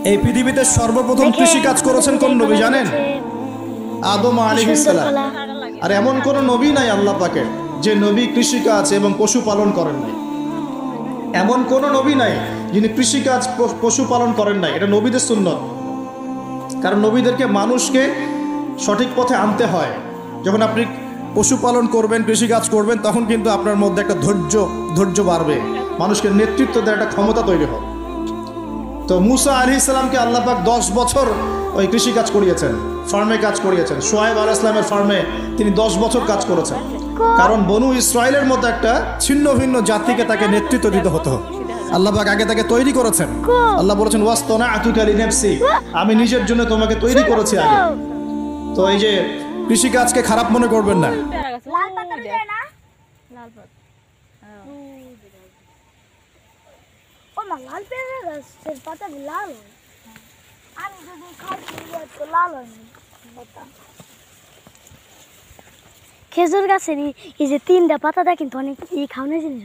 এই পৃথিবীতে সর্বপ্রথম কৃষি কাজ করেছেন কোন নবী জানেন? আদম আলাইহিস সালাম। আর এমন কোন নবী নাই আল্লাহ পাকের যে নবী কৃষিকাজ এবং পশুপালন করেন নাই। এমন কোন নবী নাই যিনি কৃষিকাজ পশুপালন করেন নাই। এটা নবীদের সুন্নত। কারণ নবীদেরকে মানুষকে সঠিক পথে আনতে হয়। যখন আপনি পশুপালন করবেন, কৃষিকাজ করবেন, তখন কিন্তু আপনার মধ্যে একটা ধৈর্য বাড়বে, মানুষকে নেতৃত্ব দেওয়ার একটা ক্ষমতা তৈরি হবে। তো মুসা আলাইহিস সালামকে আল্লাহ পাক 10 বছর ওই কৃষিকাজ করিয়েছেন, ফার্মে কাজ করিয়েছেন। শুআয়ব আলাইহিস সালামের ফার্মে তিনি 10 বছর কাজ করেছেন। কারণ বনু ইসরায়েলের মতো একটা ছিন্ন ভিন্ন জাতিকে তাকে নেতৃত্ব দিতে হতো। আল্লাহ পাক আগে তাকে তৈরি করেছেন। আল্লাহ বলেছেন ওয়াসতানাতুকা লিনাফসি, আমি নিজের জন্য তোমাকে তৈরি করেছি আগে। তো এই যে কৃষিকাজকে খারাপ মনে করবেন না। লাল পাতা দেয় না, লাল পাতা ও মা লাল পেঁপে গাছের পাতা লাল হয়। আমি যদি খাই তো লাল হয় না পাতা। খেজুর গাছের এই যে 3টা পাতা দেয় কিন্তু অনেক খাওয়ানোর জিনিস।